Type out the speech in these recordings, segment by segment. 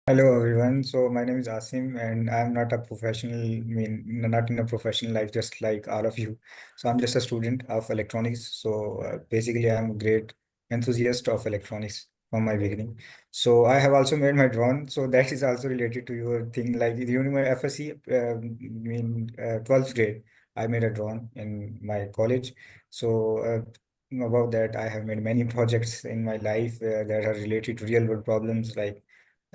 Hello everyone. So my name is Asim and I'm not a professional, not in a professional life just like all of you. So I'm just a student of electronics. So basically I'm a great enthusiast of electronics from my beginning. So I have also made my drone. So that is also related to your thing like during my FSC, 12th grade, I made a drone in my college. So about that, I have made many projects in my life that are related to real world problems like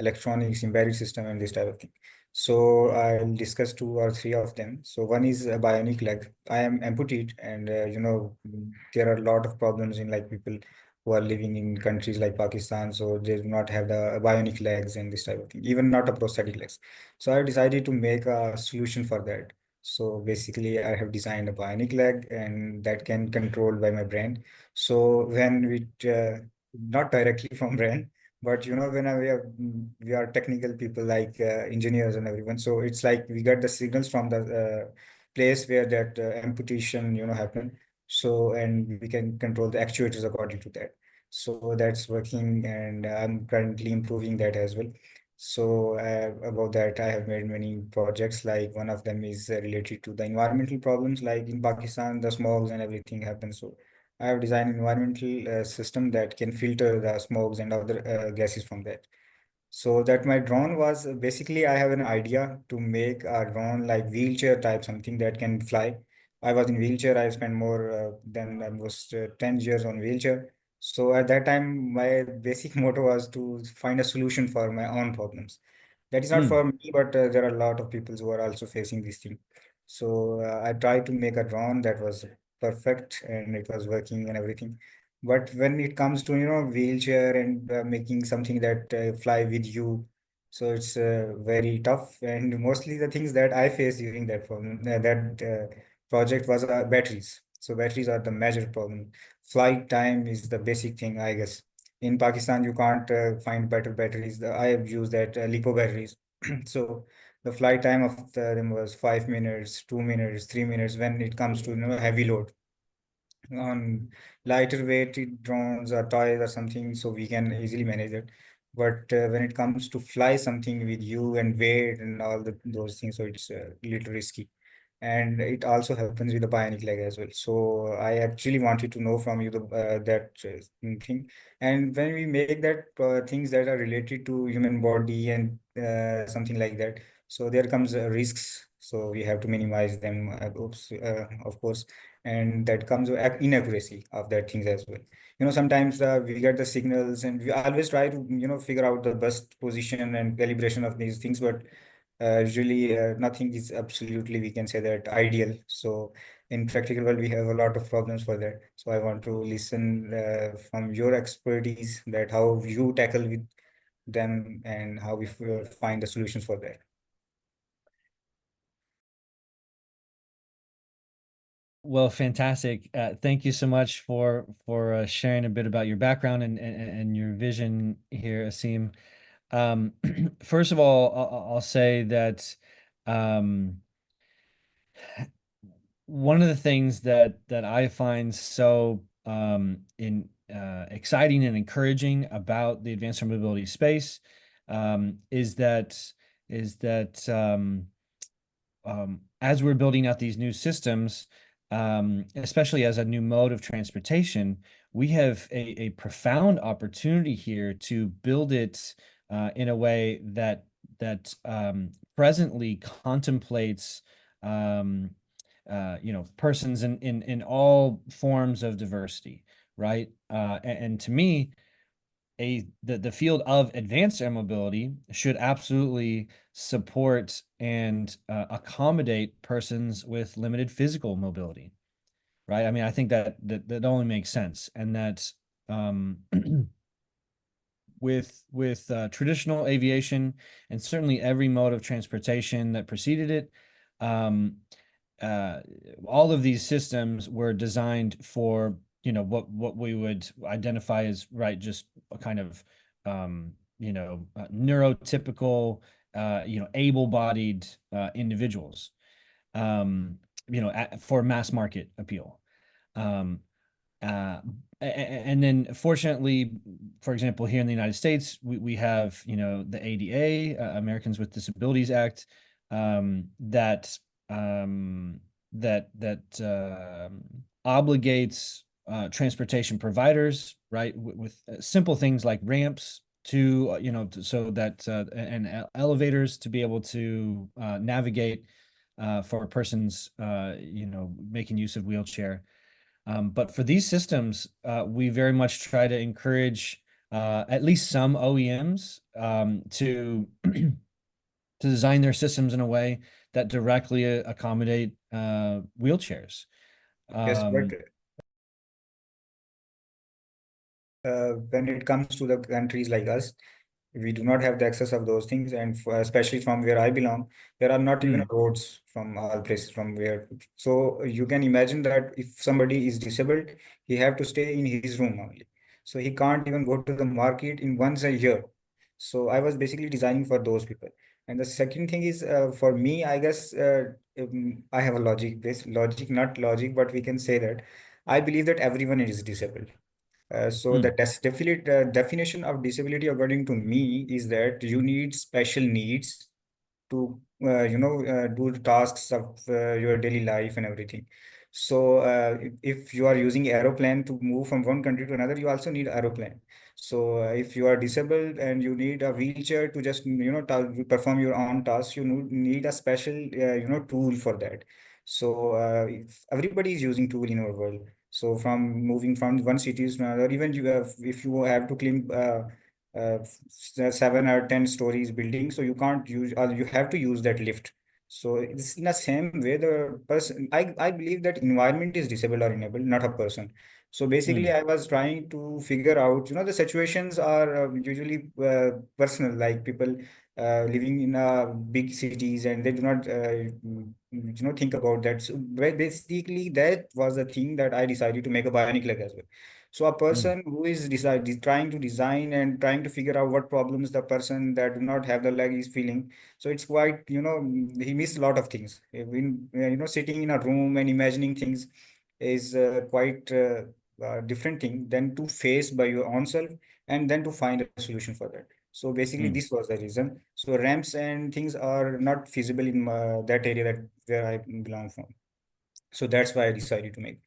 electronics, embedded system, and this type of thing. So I'll discuss two or three of them. So one is a bionic leg. I am amputee, and there are a lot of problems in like people who are living in countries like Pakistan, so they do not have the bionic legs and this type of thing, even not a prosthetic legs. So I decided to make a solution for that. So basically, I have designed a bionic leg, and that can control by my brain. So when not directly from brain, but when we are technical people like engineers and everyone, so it's like we get the signals from the place where that amputation happen. So and we can control the actuators according to that. So that's working, and I'm currently improving that as well. So about that, I have made many projects. Like one of them is related to the environmental problems, like in Pakistan, the smogs and everything happens. So I have designed environmental system that can filter the smokes and other gases from that. So that my drone was basically I have an idea to make a drone like wheelchair type, something that can fly. I was in wheelchair. I spent more than almost 10 years on wheelchair. So at that time, my basic motto was to find a solution for my own problems. That is not Hmm. for me, but there are a lot of people who are also facing this thing. So I tried to make a drone that was perfect and it was working and everything. But when it comes to wheelchair and making something that fly with you, so it's very tough. And mostly the things that I faced during that problem, that project was batteries. So batteries are the major problem. Flight time is the basic thing, I guess. In Pakistan, you can't find better batteries. I have used that lipo batteries. So the flight time of them was 5 minutes, 2 minutes, 3 minutes when it comes to heavy load on lighter weight drones or toys or something, so we can easily manage it. But when it comes to fly something with you and weight and all those things, so it's a little risky. And it also happens with the bionic leg as well. So I actually wanted to know from you that thing. And when we make that things that are related to human body and something like that, so there comes risks. So we have to minimize them, of course, and that comes with inaccuracy of that things as well. Sometimes we get the signals and we always try to figure out the best position and calibration of these things, but usually nothing is absolutely, we can say, that ideal. So in practical world we have a lot of problems for that. So I want to listen from your expertise that how you tackle with them and how we find the solutions for that. Well, fantastic. Thank you so much for sharing a bit about your background and your vision here, Asim. Um, First of all, I'll say that um, one of the things that I find so in exciting and encouraging about the advanced air mobility space is that as we're building out these new systems, especially as a new mode of transportation, we have a profound opportunity here to build it in a way that presently contemplates um, persons in all forms of diversity, right? And to me, the field of advanced air mobility should absolutely support and accommodate persons with limited physical mobility, right? I mean, I think that only makes sense, and that um, with traditional aviation and certainly every mode of transportation that preceded it, um, uh, all of these systems were designed for what we would identify as, right, just a kind of neurotypical able-bodied individuals, um, for mass market appeal. um, uh, And then fortunately, for example, here in the United States, we have, the ADA, Americans with Disabilities Act, that obligates transportation providers, right, with simple things like ramps to, so that and elevators to be able to navigate for persons, making use of wheelchair. But for these systems, we very much try to encourage at least some OEMs to design their systems in a way that directly accommodate wheelchairs. Yes, but Um, when it comes to the countries like us, we do not have the access of those things, and especially from where I belong, there are not even mm, roads from all places from where. So you can imagine that if somebody is disabled, he have to stay in his room only. So he can't even go to the market in once a year. So I was basically designing for those people. And the second thing is for me, I guess I have a logic, not logic, but we can say that I believe that everyone is disabled. So the mm, definite definition of disability, according to me, is that you need special needs to do the tasks of your daily life and everything. So if you are using aeroplane to move from one country to another, you also need aeroplane. So if you are disabled and you need a wheelchair to just perform your own tasks, you need a special tool for that. So if everybody is using tool in our world. So from moving from one city to another, even you have, if you have to climb 7 or 10 stories building, so you can't use, or you have to use that lift. So it's in the same way the person, I believe that environment is disabled or enabled, not a person. So basically mm, I was trying to figure out, the situations are usually personal, like people living in big cities, and they do not think about that. So basically that was the thing that I decided to make a bionic leg as well. So a mm, person who is trying to design and trying to figure out what problems the person that do not have the leg is feeling. So it's quite, he missed a lot of things. When, sitting in a room and imagining things is quite different thing than to face by your own self and then to find a solution for that. So basically mm. this was the reason. So ramps and things are not feasible in that area that where I belong from. So that's why I decided to make.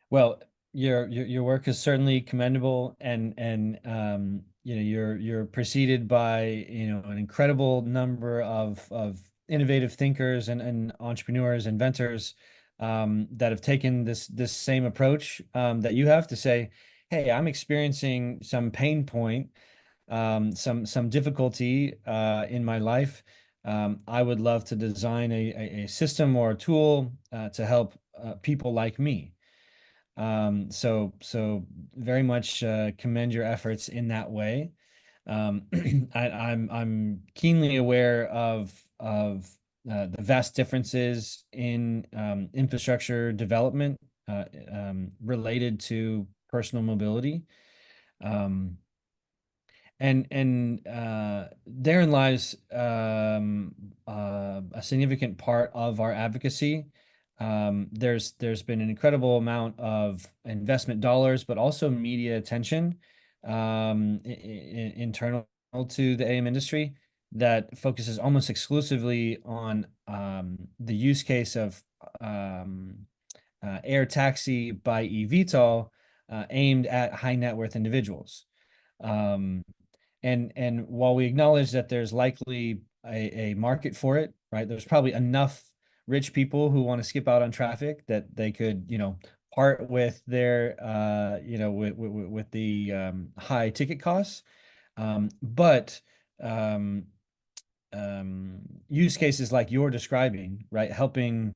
Well, your work is certainly commendable, and you're preceded by an incredible number of innovative thinkers and entrepreneurs, inventors, that have taken this same approach, that you have to say, hey, I'm experiencing some pain point, some difficulty in my life. I would love to design a system or a tool to help people like me. So very much commend your efforts in that way. I'm keenly aware of the vast differences in infrastructure development related to personal mobility. Um, and therein lies a significant part of our advocacy. There's been an incredible amount of investment dollars, but also media attention, internal to the AM industry, that focuses almost exclusively on the use case of um, air taxi by eVTOL, aimed at high net worth individuals. Um, and while we acknowledge that there's likely a market for it, right? There's probably enough rich people who want to skip out on traffic that they could, part with their, with the high ticket costs. But um, use cases like you're describing, right? Helping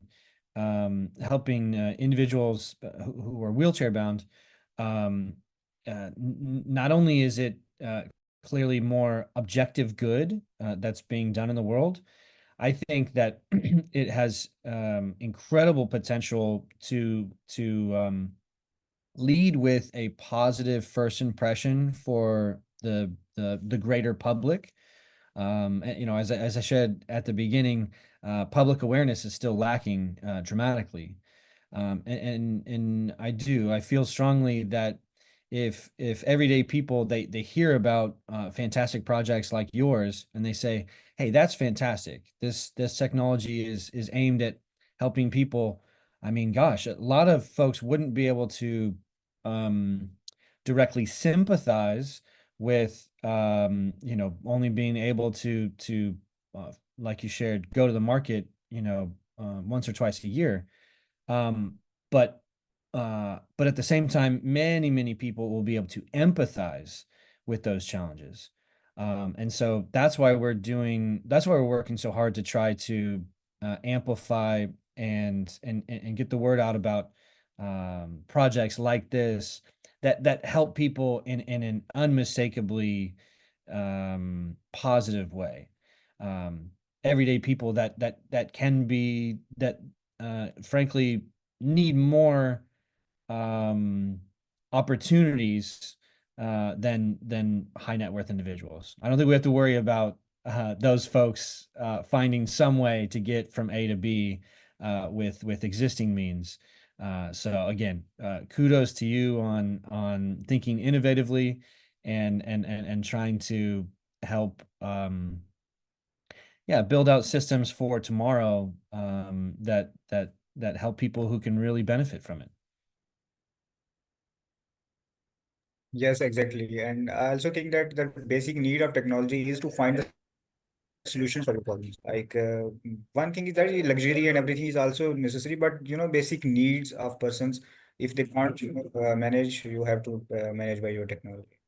individuals who are wheelchair bound. Um, Not only is it clearly more objective good that's being done in the world, I think that it has incredible potential to lead with a positive first impression for the greater public. And, as I said at the beginning, public awareness is still lacking dramatically. And I feel strongly that if everyday people they hear about fantastic projects like yours and they say, hey, that's fantastic, this technology is aimed at helping people. I mean, gosh, a lot of folks wouldn't be able to um, directly sympathize with only being able to like you shared, go to the market, once or twice a year. um, but but at the same time, many people will be able to empathize with those challenges. And so that's why we're working so hard to try to amplify and get the word out about projects like this that help people in an unmistakably positive way. Um, Everyday people that can be that frankly need more um, opportunities than high net worth individuals. I don't think we have to worry about those folks finding some way to get from A to B with existing means. So again, kudos to you on thinking innovatively and trying to help yeah, build out systems for tomorrow that help people who can really benefit from it. Yes, exactly. And I also think that the basic need of technology is to find the solutions for your problems. Like one thing is that luxury and everything is also necessary, but basic needs of persons, if they can't manage, you have to manage by your technology.